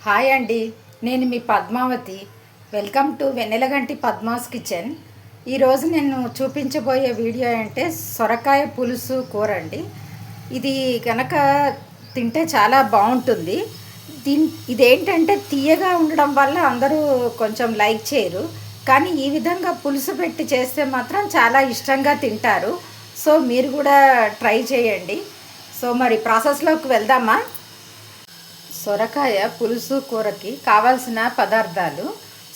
Hi అండి, నేను మీ Padmavathi. Welcome to Vennelaganti Padma's kitchen. ఈరోజు నేను చూపించబోయే వీడియో అంటే సొరకాయ పులుసు కూర అండి. ఇది కనుక తింటే చాలా బాగుంటుంది. ఇదేంటంటే తీయగా ఉండడం వల్ల అందరూ కొంచెం లైక్ చేయరు, కానీ ఈ విధంగా పులుసు పెట్టి చేస్తే మాత్రం చాలా ఇష్టంగా తింటారు. సో మీరు కూడా ట్రై చేయండి. సో మరి ప్రాసెస్లోకి వెళ్దామా? సొరకాయ పులుసు కూరకి కావాల్సిన పదార్థాలు: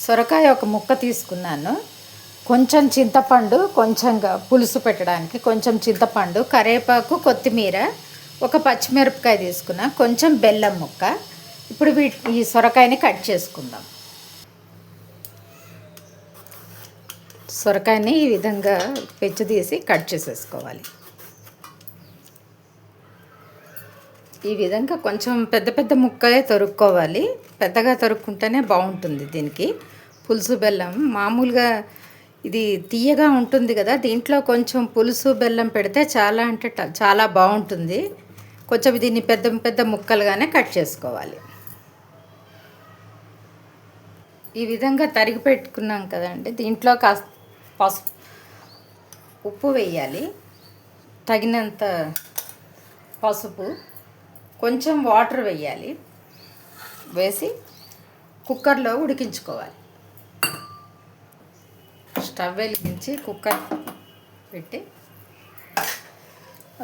సొరకాయ ఒక ముక్క తీసుకున్నాను, కొంచెం చింతపండు, కొంచెంగా పులుసు పెట్టడానికి కొంచెం చింతపండు, కరివేపాకు, కొత్తిమీర, ఒక పచ్చిమిరపకాయ తీసుకున్నా, కొంచెం బెల్లం ముక్క. ఇప్పుడు ఈ సొరకాయని కట్ చేసుకుందాం. సొరకాయని ఈ విధంగా పెచ్చు తీసి కట్ చేసేసుకోవాలి. ఈ విధంగా కొంచెం పెద్ద పెద్ద ముక్కలే తరుక్కోవాలి. పెద్దగా తరుక్కుంటేనే బాగుంటుంది దీనికి. పులుసు బెల్లం మామూలుగా ఇది తీయగా ఉంటుంది కదా, దీంట్లో కొంచెం పులుసు బెల్లం పెడితే చాలా అంటే చాలా బాగుంటుంది. కొంచెం దీన్ని పెద్ద పెద్ద ముక్కలుగానే కట్ చేసుకోవాలి. ఈ విధంగా తరిగి పెట్టుకున్నాం కదండి, దీంట్లో కాస్త పసుపు, ఉప్పు వేయాలి, తగినంత పసుపు, కొంచెం వాటర్ వేయాలి. వేసి కుక్కర్లో ఉడికించుకోవాలి. స్టవ్ వెలిగించి కుక్కర్ పెట్టి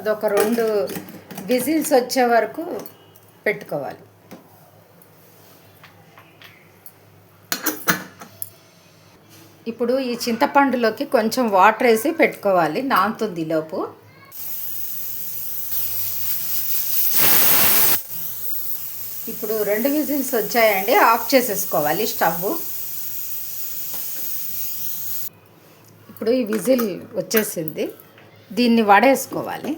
అదొక 2 విజిల్స్ వచ్చే వరకు పెట్టుకోవాలి. ఇప్పుడు ఈ చింతపండులోకి కొంచెం వాటర్ వేసి పెట్టుకోవాలి, నానుతుంది లోపు. ఇప్పుడు 2 విజిల్స్ వచ్చాయండి, ఆఫ్ చేసేసుకోవాలి స్టవ్. ఇప్పుడు ఈ విజిల్ వచ్చేసింది, దీన్ని వడేసుకోవాలి.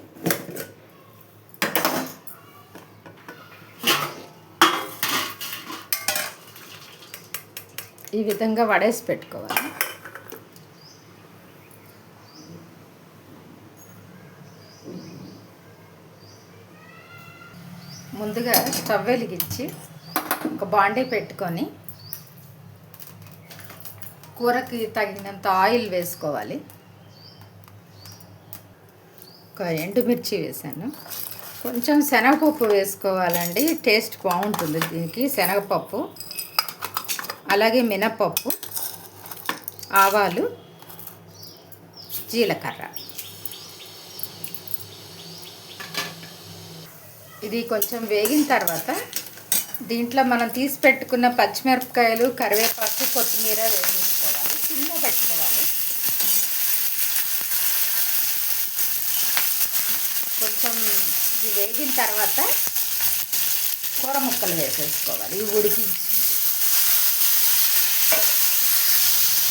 ఈ విధంగా వడేసి పెట్టుకోవాలి. ముందుగా స్టవ్ వెలిగించి ఒక బాండీ పెట్టుకొని కూరకి తగినంత ఆయిల్ వేసుకోవాలి. ఒక ఎండుమిర్చి వేసాను, కొంచెం శనగపప్పు వేసుకోవాలండి, టేస్ట్ బాగుంటుంది దీనికి. శనగపప్పు, అలాగే మినపప్పు, ఆవాలు, జీలకర్ర. ఇది కొంచెం వేగిన తర్వాత దీంట్లో మనం తీసి పెట్టుకున్న పచ్చిమిరపకాయలు, కరివేపాకు, కొత్తిమీర వేసేసుకోవాలి. చిన్న పెట్టుకోవాలి. కొంచెం ఇది వేగిన తర్వాత కూర ముక్కలు వేసేసుకోవాలి, ఇవి ఉడికించి.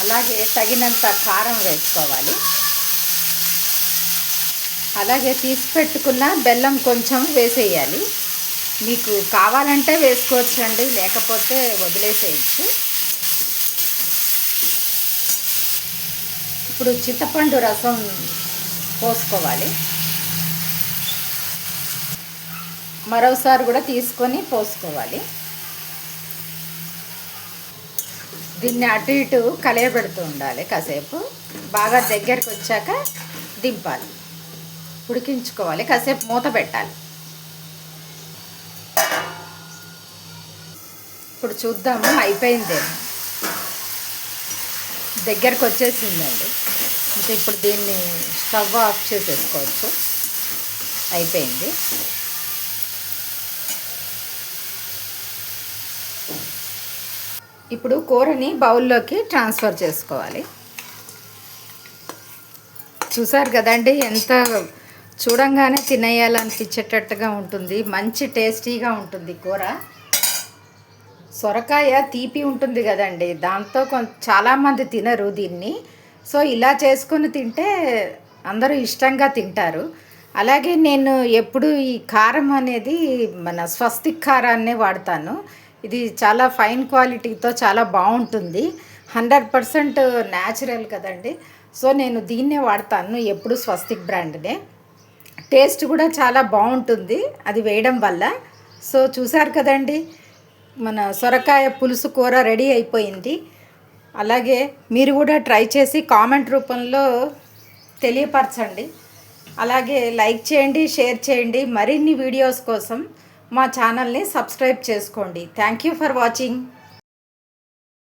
అలాగే తగినంత కారం వేసుకోవాలి. అలాగే తీసి పెట్టుకున్న బెల్లం కొంచెం వేసేయాలి. మీకు కావాలంటే వేసుకోవచ్చండి, లేకపోతే వదిలేసేయచ్చు. ఇప్పుడు చింతపండు రసం పోసుకోవాలి. మరోసారి కూడా తీసుకొని పోసుకోవాలి. దీన్ని అటు ఇటు కలయబెడుతూ ఉండాలి కాసేపు. బాగా దగ్గరికి వచ్చాక దింపాలి, ఉడికించుకోవాలి. కాసేపు మూత పెట్టాలి. ఇప్పుడు చూద్దాము, అయిపోయిందేమో, దగ్గరకు వచ్చేసిందండి. ఇంకా ఇప్పుడు దీన్ని స్టవ్ ఆఫ్ చేసేసుకోవచ్చు. అయిపోయింది. ఇప్పుడు కూరని బౌల్లోకి ట్రాన్స్ఫర్ చేసుకోవాలి. చూసారు కదండి, ఎంత చూడంగానే తినేయాలనిపించేటట్టుగా ఉంటుంది. మంచి టేస్టీగా ఉంటుంది కూర. సొరకాయ తీపి ఉంటుంది కదండి, దాంతో చాలామంది తినరు దీన్ని. సో ఇలా చేసుకొని తింటే అందరూ ఇష్టంగా తింటారు. అలాగే నేను ఎప్పుడు ఈ కారం అనేది మన స్వస్తిక్ కారాన్నే వాడతాను. ఇది చాలా ఫైన్ క్వాలిటీతో చాలా బాగుంటుంది. 100% న్యాచురల్ కదండి. సో నేను దీన్నే వాడతాను ఎప్పుడు, స్వస్తిక్ బ్రాండ్నే. టేస్ట్ కూడా చాలా బాగుంటుంది అది వేయడం వల్ల. సో చూసారు కదండి, మన సొరకాయ పులుసు కూర రెడీ అయిపోయింది. అలాగే మీరు కూడా ట్రై చేసి కామెంట్ రూపంలో తెలియపరచండి. అలాగే లైక్ చేయండి, షేర్ చేయండి. మరిన్ని వీడియోస్ కోసం మా ఛానల్ని సబ్స్క్రైబ్ చేసుకోండి. Thank you for watching.